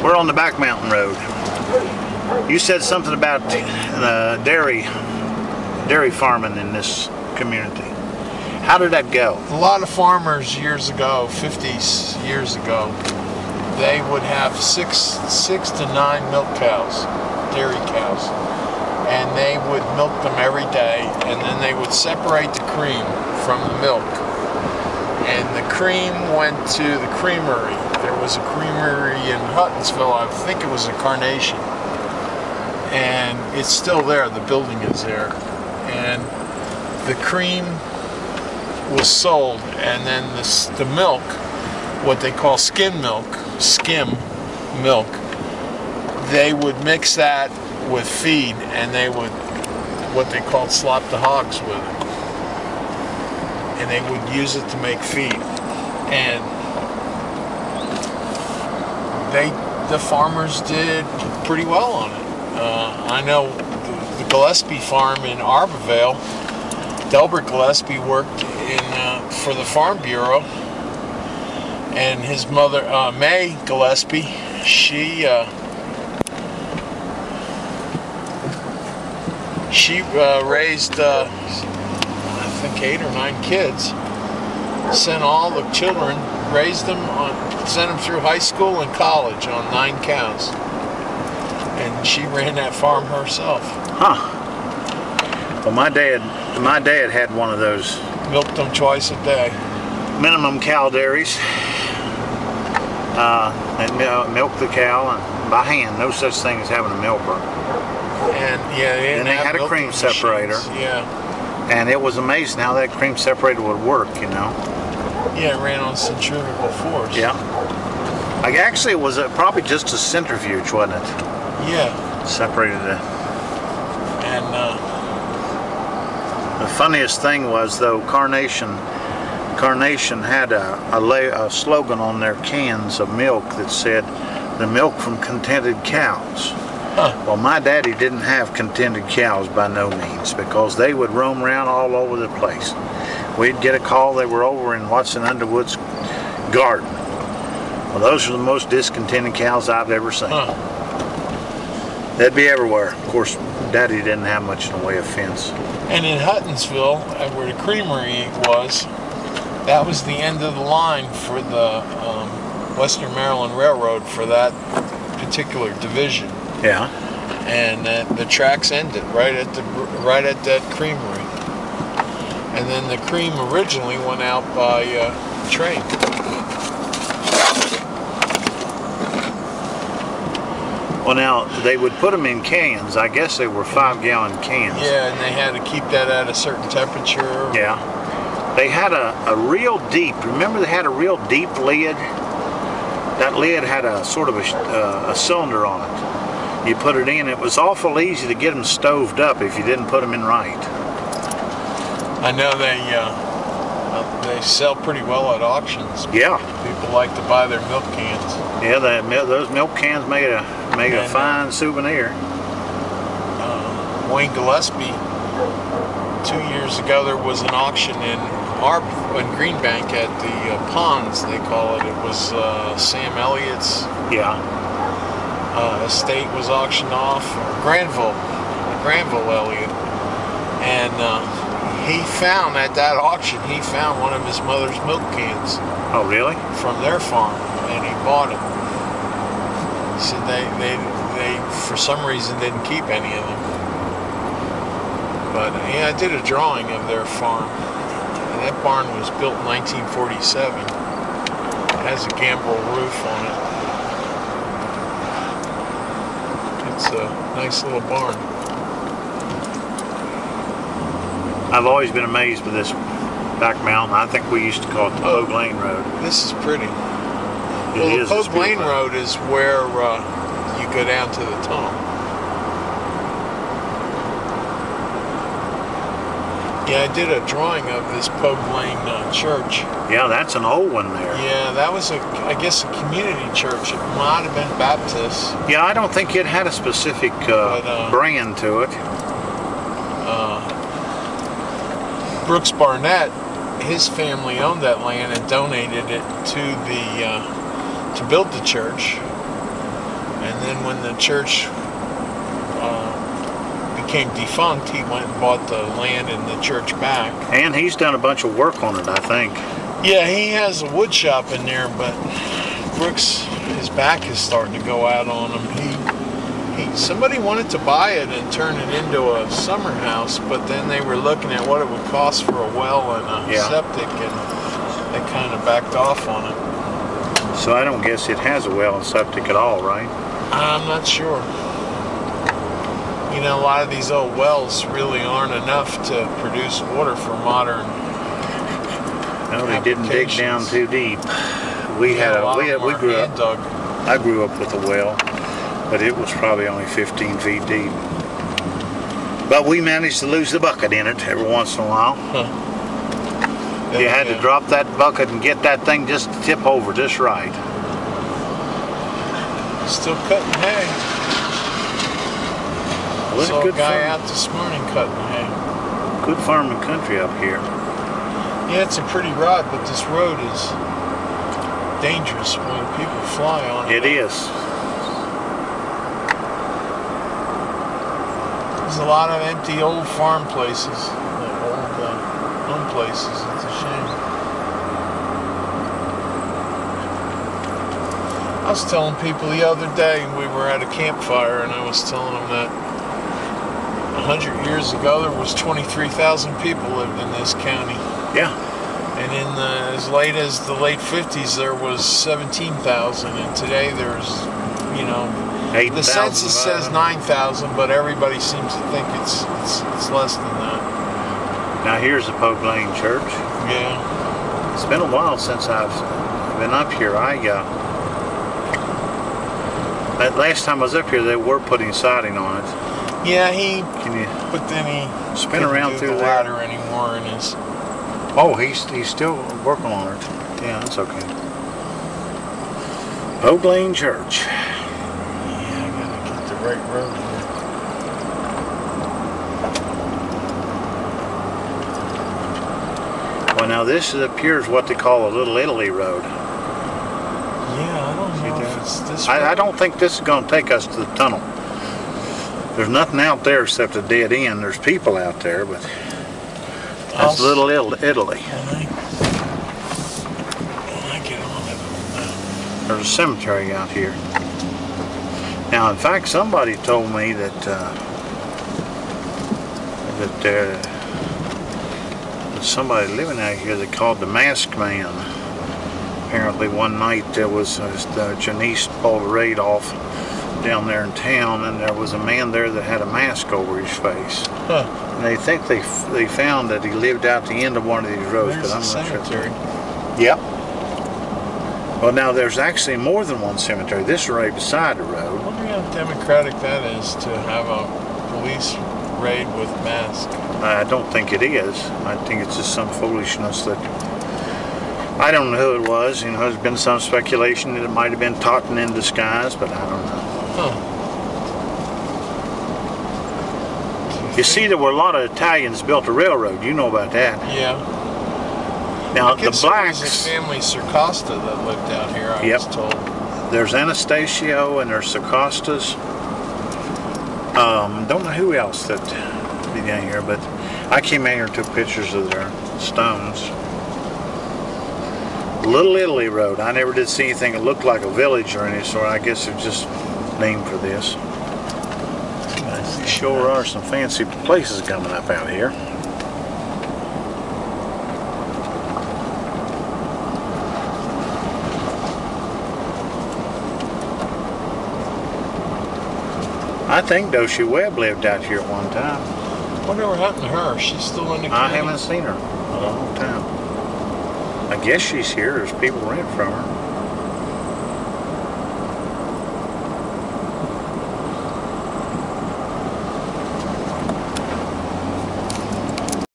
We're on the back mountain road. You said something about dairy farming in this community. How did that go? A lot of farmers years ago, 50s years ago, they would have six to 9 milk cows, dairy cows, and they would milk them every day, and then they would separate the cream from the milk, and the cream went to the creamery. There was a creamery in Huttonsville, I think it was a Carnation, and it's still there, the building is there, and the cream was sold, and then the milk, what they call skim milk, they would mix that with feed, and they would, what they called, slop the hogs with it, and they would use it to make feed, and the farmers did pretty well on it. I know the Gillespie farm in Arborvale, Delbert Gillespie worked for the Farm Bureau, and his mother, May Gillespie, she raised, I think 8 or 9 kids, sent all the children, raised them, sent them through high school and college on 9 cows, and she ran that farm herself. Huh. Well, my dad had one of those. Milked them twice a day. Minimum cow dairies. And milk the cow and by hand. No such thing as having a milker. And yeah, they had a cream separator. Yeah. And it was amazing how that cream separator would work, you know. Yeah, it ran on centrifugal force. Yeah. Like actually, it was probably just a centrifuge, wasn't it? Yeah. Separated it. And the funniest thing was, though, Carnation had a slogan on their cans of milk that said, "The milk from contented cows." Huh. Well, my daddy didn't have contented cows by no means, because they would roam around all over the place. We'd get a call they were over in Watson Underwood's garden. Well, those are the most discontented cows I've ever seen. Huh. They'd be everywhere. Of course, Daddy didn't have much in the way of fence. And in Huttonsville, where the creamery was, that was the end of the line for the Western Maryland Railroad for that particular division. Yeah. And the tracks ended right at that creamery. And then the cream originally went out by train. Well, now, they would put them in cans. I guess they were 5-gallon cans. Yeah, and they had to keep that at a certain temperature. Yeah. They had a real deep, remember they had a real deep lid? That lid had a sort of a cylinder on it. You put it in, it was awful easy to get them stoved up if you didn't put them in right. I know they sell pretty well at auctions. Yeah. People like to buy their milk cans. Yeah, those milk cans made a fine souvenir. Wayne Gillespie, 2 years ago, there was an auction in Greenbank at the ponds, they call it. It was Sam Elliott's estate was auctioned off, Granville Elliott, and he found at that auction, he found one of his mother's milk cans. Oh, really? From their farm, and he bought it. He said they for some reason didn't keep any of them. But yeah, I did a drawing of their farm. And that barn was built in 1947. It has a gambrel roof on it. It's a nice little barn. I've always been amazed with this back mountain. I think we used to call it the Pogue Lane Road. This is pretty. Well, the Pogue Lane Road is where you go down to the tunnel. Yeah, I did a drawing of this Pogue Lane church. Yeah, that's an old one there. Yeah, that was I guess a community church. It might have been Baptist. Yeah, I don't think it had a specific brand to it. Brooks Barnett, his family owned that land and donated it to the to build the church. And then when the church became defunct, he went and bought the land and the church back. And he's done a bunch of work on it, I think. Yeah, he has a wood shop in there, but Brooks, his back is starting to go out on him. Somebody wanted to buy it and turn it into a summer house, but then they were looking at what it would cost for a well and a septic, and they kind of backed off on it. So I don't guess it has a well and septic at all, right? I'm not sure. You know, a lot of these old wells really aren't enough to produce water for modern. No, they didn't dig down too deep. We grew up. I grew up with a well, but it was probably only 15 feet deep. But we managed to lose the bucket in it every once in a while. You had to drop that bucket and get that thing just to tip over just right. Still cutting hay. Well, Saw a guy out this morning cutting hay. Good farming country up here. Yeah, it's a pretty ride, but this road is dangerous when people fly on it. It is. There's a lot of empty old farm places, like old home places. It's a shame. I was telling people the other day, we were at a campfire, and I was telling them that 100 years ago there was 23,000 people lived in this county. Yeah. And in as late as the late 50s there was 17,000, and today there's, you know, 8,000. The census says 9,000, but everybody seems to think it's less than that. Now here's the Pope Lane Church. Yeah. It's been a while since I've been up here. That last time I was up here, they were putting siding on it. Yeah, But then he spin around through the ladder anymore in his. Oh, he's still working on it. Yeah, that's okay. Pope Lane Church. Yeah, I gotta get the right road here. Well, now this appears what they call a Little Italy Road. Yeah, I don't know if it's this road. I don't think this is going to take us to the tunnel. There's nothing out there except a dead end. There's people out there, but that's Little Italy. When I get on it. There's a cemetery out here. Now, in fact, somebody told me that there's somebody living out here they called the Masked Man. Apparently, one night there was Janice pulled a raid off down there in town, and there was a man there that had a mask over his face. Huh. And they think they found that he lived out the end of one of these roads, but I'm not sure. Yep. Well, now there's actually more than one cemetery. This is right beside the road. I wonder how democratic that is to have a police raid with masks. I don't think it is. I think it's just some foolishness that I don't know who it was. You know, there's been some speculation that it might have been Totten in disguise, but I don't know. Huh. You see, there were a lot of Italians built a railroad. You know about that. Yeah. Now, the blacks... There's a family Circosta that lived out here, I was told. There's Anastasio and there's Circostas. Don't know who else that be down here, but I came in here and took pictures of their stones. Little Italy Road. I never did see anything that looked like a village or any sort. I guess it's just named for this. Sure are some fancy places coming up out here. I think Doshi Webb lived out here at one time. Whatever happened to her? She's still in the county? I haven't seen her in a long time. I guess she's here. There's people rent from her.